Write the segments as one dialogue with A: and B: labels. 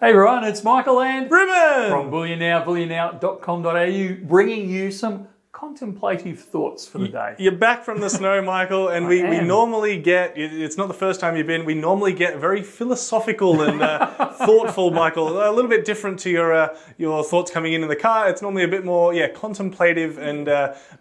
A: Hey everyone, it's Michael and
B: Ruben
A: from Bullion Now, bullionnow.com.au, bringing you some contemplative thoughts for the day.
B: You're back from the snow, Michael, and we normally get, it's not the first time you've been, we normally get very philosophical and thoughtful, Michael. A little bit different to your thoughts coming in the car. It's normally a bit more, contemplative and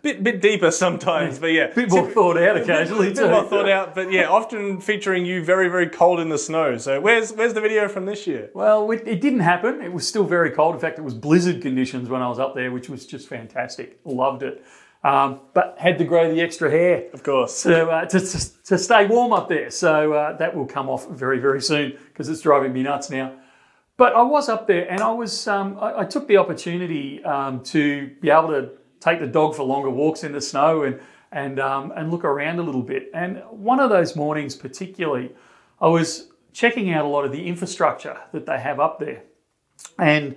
B: bit deeper sometimes, but
A: A bit more thought out occasionally too.
B: A bit more thought out, but often featuring you very, very cold in the snow. So where's the video from this year?
A: Well, it didn't happen. It was still very cold. In fact, it was blizzard conditions when I was up there, which was just fantastic. Loved it. But had to grow the extra hair,
B: of course,
A: to stay warm up there. So that will come off very, very soon because it's driving me nuts now. But I was up there, and I took the opportunity to be able to take the dog for longer walks in the snow and look around a little bit. And one of those mornings, particularly, I was checking out a lot of the infrastructure that they have up there. And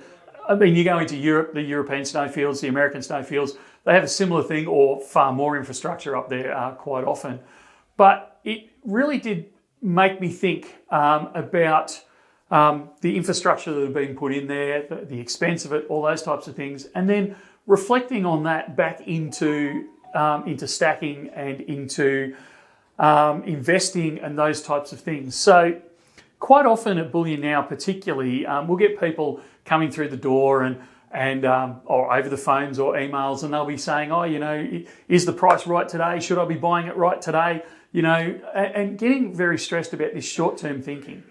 A: I mean, you go into Europe, the European snowfields, the American snowfields, they have a similar thing or far more infrastructure up there quite often. But it really did make me think about the infrastructure that had been put in there, the expense of it, all those types of things, and then reflecting on that back into stacking and into investing and those types of things. So quite often at Bullion Now particularly, we'll get people coming through the door and or over the phones or emails, and they'll be saying, is the price right today? Should I be buying it right today? And getting very stressed about this short-term thinking.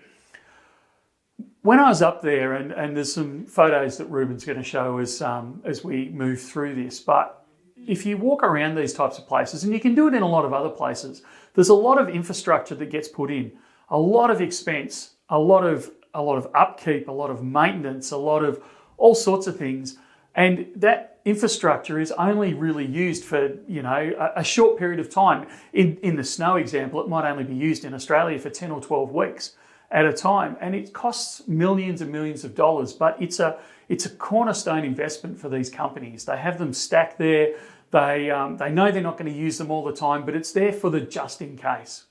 A: When I was up there, and there's some photos that Ruben's going to show as we move through this, but if you walk around these types of places, and you can do it in a lot of other places, there's a lot of infrastructure that gets put in, a lot of expense, a lot of upkeep, a lot of maintenance, a lot of all sorts of things. And that infrastructure is only really used for, a short period of time. In the snow example, it might only be used in Australia for 10 or 12 weeks at a time. And it costs millions and millions of dollars, but it's a cornerstone investment for these companies. They have them stacked there. They know they're not going to use them all the time, but it's there for the just in case.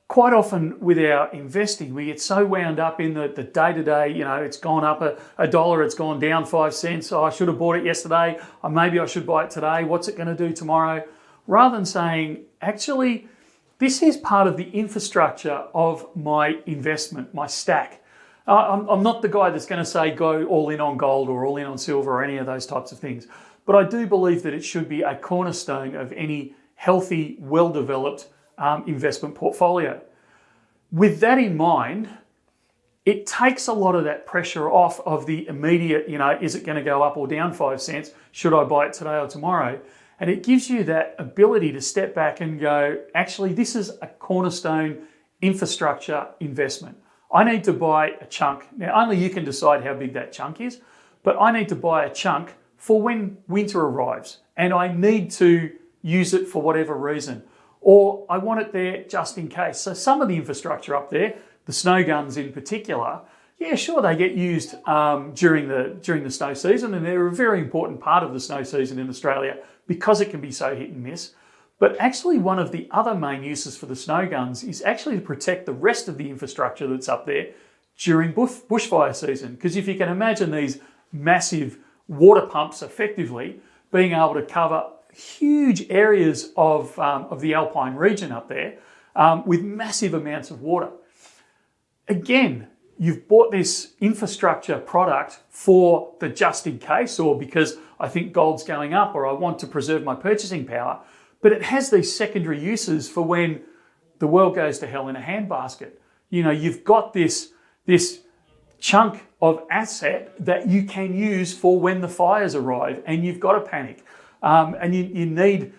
A: Quite often with our investing, we get so wound up in the day-to-day, it's gone up a dollar, it's gone down 5 cents. Oh, I should have bought it yesterday, or maybe I should buy it today. What's it going to do tomorrow? Rather than saying, actually, this is part of the infrastructure of my investment, my stack. I'm not the guy that's going to say go all in on gold or all in on silver or any of those types of things. But I do believe that it should be a cornerstone of any healthy, well-developed investment portfolio. With that in mind, it takes a lot of that pressure off of the immediate, is it going to go up or down 5 cents? Should I buy it today or tomorrow? And it gives you that ability to step back and go, actually, this is a cornerstone infrastructure investment. I need to buy a chunk. Now, only you can decide how big that chunk is, but I need to buy a chunk for when winter arrives, and I need to use it for whatever reason. Or I want it there just in case. So some of the infrastructure up there, the snow guns in particular, sure, they get used during the snow season, and they're a very important part of the snow season in Australia because it can be so hit and miss. But actually one of the other main uses for the snow guns is actually to protect the rest of the infrastructure that's up there during bushfire season. Because if you can imagine these massive water pumps effectively being able to cover huge areas of the alpine region up there with massive amounts of water. Again, you've bought this infrastructure product for the just in case, or because I think gold's going up, or I want to preserve my purchasing power, but it has these secondary uses for when the world goes to hell in a handbasket. You've got this chunk of asset that you can use for when the fires arrive and you've got to panic. And you need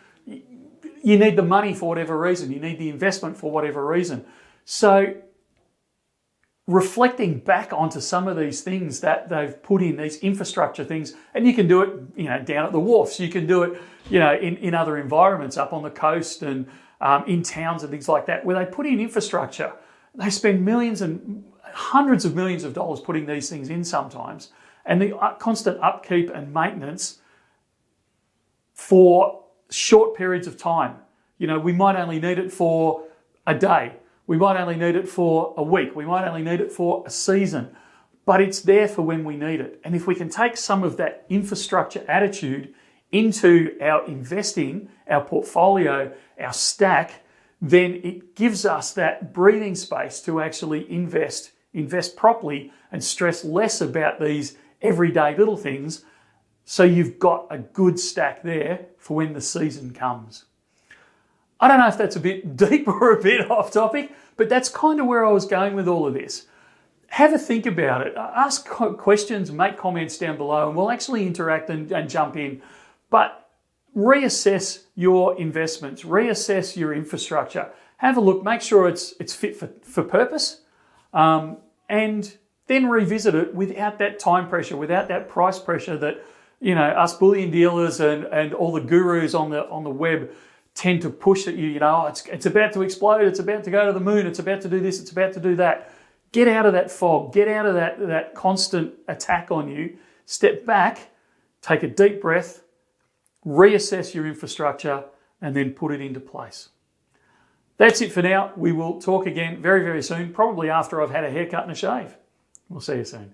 A: the money for whatever reason. You need the investment for whatever reason. So reflecting back onto some of these things that they've put in, these infrastructure things, and you can do it, down at the wharfs. You can do it, in other environments up on the coast and in towns and things like that, where they put in infrastructure. They spend millions and hundreds of millions of dollars putting these things in sometimes, and the constant upkeep and maintenance for short periods of time. We might only need it for a day. We might only need it for a week. We might only need it for a season. but it's there for when we need it. And if we can take some of that infrastructure attitude into our investing, our portfolio, our stack, then it gives us that breathing space to actually invest properly and stress less about these everyday little things, so you've got a good stack there for when the season comes. I don't know if that's a bit deep or a bit off topic, but that's kind of where I was going with all of this. Have a think about it. Ask questions, make comments down below, and we'll actually interact and jump in. But reassess your investments, reassess your infrastructure. Have a look, make sure it's fit for purpose, and then revisit it without that time pressure, without that price pressure that, you know, us bullion dealers and all the gurus on the web tend to push at you. You know, it's about to explode, it's about to go to the moon, it's about to do this, it's about to do that. Get out of that fog, get out of that constant attack on you, step back, take a deep breath, reassess your infrastructure, and then put it into place. That's it for now. We will talk again very, very soon, probably after I've had a haircut and a shave. We'll see you soon.